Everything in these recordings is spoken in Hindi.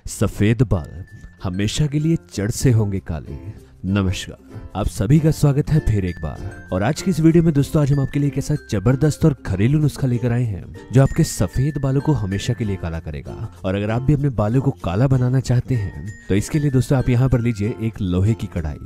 सफेद बाल हमेशा के लिए जड़ से होंगे काले। नमस्कार, आप सभी का स्वागत है फिर एक बार। और आज की इस वीडियो में दोस्तों आज हम आपके लिए एक ऐसा जबरदस्त और घरेलू नुस्खा लेकर आए हैं जो आपके सफेद बालों को हमेशा के लिए काला करेगा। और अगर आप भी अपने बालों को काला बनाना चाहते हैं तो इसके लिए दोस्तों आप यहाँ पर लीजिए एक लोहे की कढ़ाई।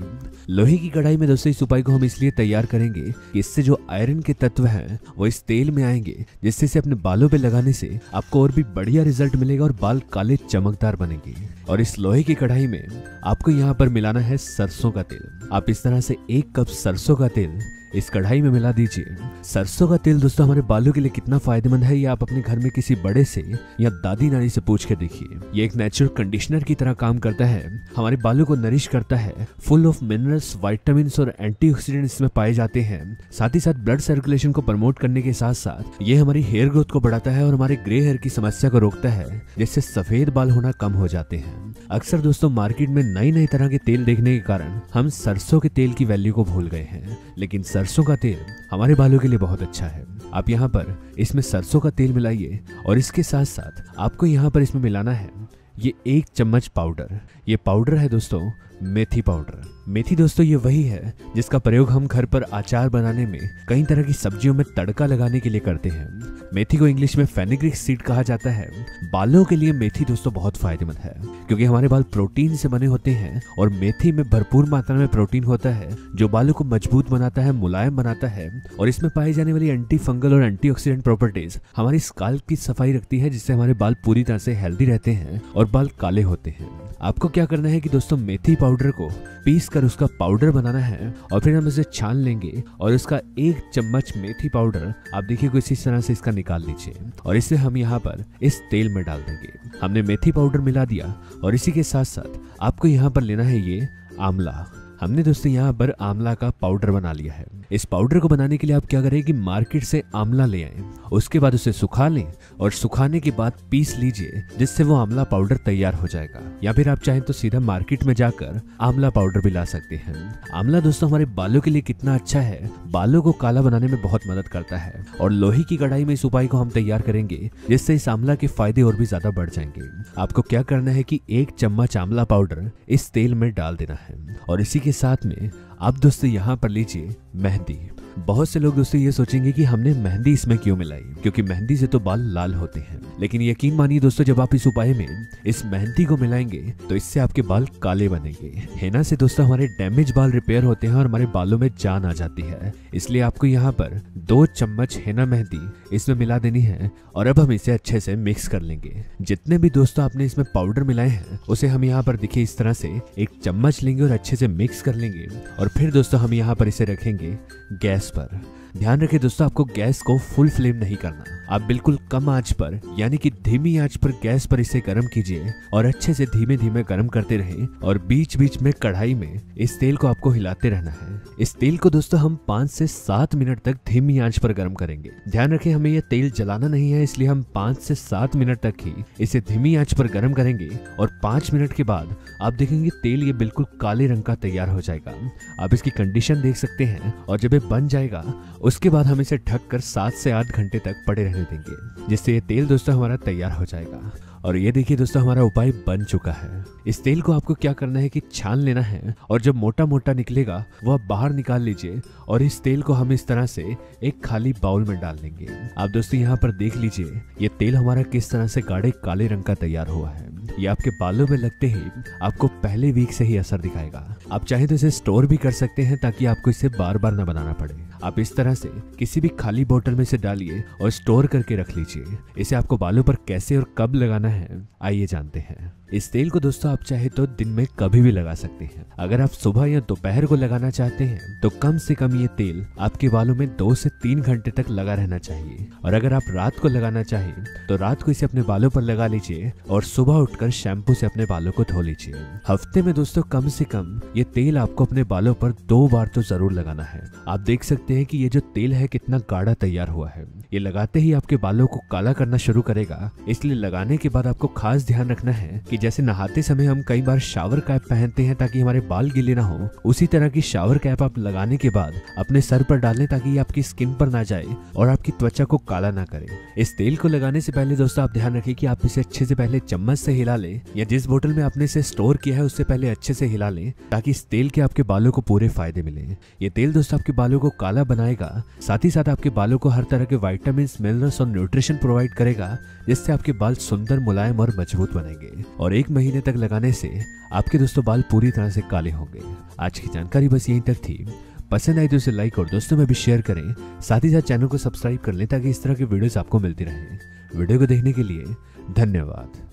लोहे की कढ़ाई में दोस्तों इस उपाय को हम इसलिए तैयार करेंगे कि इससे जो आयरन के तत्व हैं वो इस तेल में आएंगे, जिससे इसे अपने बालों पे लगाने से आपको और भी बढ़िया रिजल्ट मिलेगा और बाल काले चमकदार बनेंगे। और इस लोहे की कढ़ाई में आपको यहाँ पर मिलाना है सरसों का तेल। आप इस तरह से 1 कप सरसों का तेल इस कढ़ाई में मिला दीजिए। सरसों का तेल दोस्तों हमारे बालों के लिए कितना फायदेमंद है ये आप अपने घर में किसी बड़े से या दादी नानी से पूछ के देखिए। ये एक नेचुरल कंडीशनर की तरह काम करता है, हमारे बालों को नरिश करता है, फुल ऑफ मिनरल्स, विटामिन्स और एंटीऑक्सीडेंट्स इसमें पाए जाते हैं। साथ ही साथ ब्लड सर्कुलेशन को प्रमोट करने के साथ साथ ये हमारी हेयर ग्रोथ को बढ़ाता है और हमारे ग्रे हेयर की समस्या को रोकता है, जिससे सफेद बाल होना कम हो जाते हैं। अक्सर दोस्तों मार्केट में नई नई तरह के तेल देखने के कारण हम सरसों के तेल की वैल्यू को भूल गए हैं, लेकिन सरसों का तेल हमारे बालों के लिए बहुत अच्छा है। आप यहाँ पर इसमें सरसों का तेल मिलाइए और इसके साथ साथ आपको यहाँ पर इसमें मिलाना है ये 1 चम्मच पाउडर। ये पाउडर है दोस्तों मेथी पाउडर। मेथी दोस्तों ये वही है जिसका प्रयोग हम घर पर अचार बनाने में, कई तरह की सब्जियों में तड़का लगाने के लिए करते हैं। मेथी को इंग्लिश में फेनुग्रीक सीड कहा जाता है। बालों के लिए मेथी दोस्तों बहुत फायदेमंद है क्योंकि हमारे बाल प्रोटीन से बने होते हैं और मेथी में भरपूर मात्रा में प्रोटीन होता है जो बालों को मजबूत बनाता है, मुलायम बनाता है। और इसमें पाई जाने वाली एंटी फंगल और एंटीऑक्सीडेंट प्रॉपर्टीज हमारी स्काल्प की सफाई रखती है, जिससे हमारे बाल पूरी तरह से हेल्दी रहते हैं और बाल काले होते हैं। आपको क्या करना है कि दोस्तों मेथी पाउडर को पीस कर उसका पाउडर बनाना है और फिर हम इसे छान लेंगे और उसका 1 चम्मच मेथी पाउडर आप देखिए कुछ इस तरह से इसका निकाल लीजिए और इसे हम यहाँ पर इस तेल में डाल देंगे। हमने मेथी पाउडर मिला दिया और इसी के साथ साथ आपको यहाँ पर लेना है ये आंवला। हमने दोस्तों यहाँ पर आंवला का पाउडर बना लिया है। इस पाउडर को बनाने के लिए आप क्या करें कि मार्केट से आंवला ले आएं, उसके बाद उसे सुखा लें और सुखाने के बाद पीस लीजिए, जिससे वो आंवला पाउडर तैयार हो जाएगा। या फिर आप चाहें तो सीधा मार्केट में जाकर आंवला पाउडर भी ला सकते हैं। आंवला दोस्तों हमारे बालों के लिए कितना अच्छा है, बालों को काला बनाने में बहुत मदद करता है। और लोहे की कढ़ाई में इस उपाय को हम तैयार करेंगे, जिससे इस आंवला के फायदे और भी ज्यादा बढ़ जाएंगे। आपको क्या करना है कि 1 चम्मच आंवला पाउडर इस तेल में डाल देना है और इसी के साथ में आप दोस्तों यहाँ पर लीजिए मेहंदी। बहुत से लोग दोस्तों ये सोचेंगे कि हमने मेहंदी इसमें क्यों मिलाई, क्योंकि मेहंदी से तो बाल लाल होते हैं। लेकिन यकीन मानिए दोस्तों जब आप इस उपाय में इस मेहंदी को मिलाएंगे तो इससे आपके बाल काले बनेंगे। हेना से दोस्तों हमारे डैमेज बाल रिपेयर होते हैं और हमारे बालों में जान आ जाती है। इसलिए आपको यहाँ पर 2 चम्मच हेना मेहंदी इसमें मिला देनी है और अब हम इसे अच्छे से मिक्स कर लेंगे। जितने भी दोस्तों आपने इसमें पाउडर मिलाए हैं उसे हम यहाँ पर देखिए इस तरह से 1 चम्मच लेंगे और अच्छे से मिक्स कर लेंगे। और फिर दोस्तों हम यहाँ पर इसे रखेंगे गैस पर। ध्यान रखें दोस्तों आपको गैस को फुल फ्लेम नहीं करना, आप बिल्कुल कम आंच पर यानी कि धीमी आंच पर गैस पर इसे गर्म कीजिए और अच्छे से धीमे धीमे गर्म करते रहें। और बीच बीच में कढ़ाई में इस तेल को आपको हिलाते रहना है। इस तेल को दोस्तों हम 5 से 7 मिनट तक धीमी आंच पर गर्म करेंगे। ध्यान रखें हमें यह तेल जलाना नहीं है, इसलिए हम 5 से 7 मिनट तक ही इसे धीमी आंच पर गर्म करेंगे। और 5 मिनट के बाद आप देखेंगे तेल ये बिल्कुल काले रंग का तैयार हो जाएगा। आप इसकी कंडीशन देख सकते हैं और जब ये बन जाएगा उसके बाद हम इसे ढककर 7 से 8 घंटे तक पड़े रहने देंगे, जिससे ये तेल दोस्तों हमारा तैयार हो जाएगा। और ये देखिए दोस्तों हमारा उपाय बन चुका है। इस तेल को आपको क्या करना है कि छान लेना है और जब मोटा मोटा निकलेगा वो आप बाहर निकाल लीजिए और इस तेल को हम इस तरह से एक खाली बाउल में डाल लेंगे। आप दोस्तों यहाँ पर देख लीजिए ये तेल हमारा किस तरह से गाढ़े काले रंग का तैयार हुआ है। ये आपके बालों में लगते ही आपको पहले वीक से ही असर दिखाएगा। आप चाहे तो इसे स्टोर भी कर सकते हैं ताकि आपको इसे बार बार न बनाना पड़े। आप इस तरह से किसी भी खाली बोतल में इसे डालिए और स्टोर करके रख लीजिए। इसे आपको बालों पर कैसे और कब लगाना है आइए जानते हैं। इस तेल को दोस्तों आप चाहे तो दिन में कभी भी लगा सकते हैं। अगर आप सुबह या दोपहर को लगाना चाहते हैं तो कम से कम ये तेल आपके बालों में 2 से 3 घंटे तक लगा रहना चाहिए। और अगर आप रात को लगाना चाहें तो रात को इसे अपने बालों पर लगा लीजिए और सुबह उठकर शैम्पू से अपने बालों को धो लीजिए। हफ्ते में दोस्तों कम से कम ये तेल आपको अपने बालों पर 2 बार तो जरूर लगाना है। आप देख सकते सकते हैं कि ये जो तेल है कितना गाढ़ा तैयार हुआ है। ये लगाते ही आपके बालों को काला करना शुरू करेगा, इसलिए लगाने के बाद आपको खास ध्यान रखना है कि जैसे नहाते समय हम कई बार शावर कैप पहनते हैं ताकि हमारे बाल गीले ना हो, उसी तरह की शावर कैप आप लगाने के बाद अपने सर पर डालें ताकि ये आपकी स्किन पर ना जाए और आपकी त्वचा को काला ना करे। इस तेल को लगाने से पहले दोस्तों आप ध्यान रखें कि आप इसे अच्छे से पहले चम्मच से हिला लें या जिस बोतल में आपने इसे स्टोर किया है उससे पहले अच्छे से हिला लें ताकि इस तेल के आपके बालों को पूरे फायदे मिले। ये तेल दोस्तों आपके बालों को काला बनाएगा, साथ ही साथ आपके बालों को हर तरह के विटामिन, मिनरल्स और न्यूट्रिशन प्रोवाइड करेगा, जिससे आपके बाल सुंदर, मुलायम और मजबूत बनेंगे और 1 महीने तक लगाने से आपके दोस्तों बाल पूरी तरह से काले होंगे। आज की जानकारी बस यहीं तक थी। पसंद आई तो इसे लाइक और दोस्तों में भी शेयर करें, साथ ही साथ चैनल को सब्सक्राइब कर लें ताकि इस तरह की वीडियोस आपको मिलती रहें। वीडियो को देखने के लिए धन्यवाद।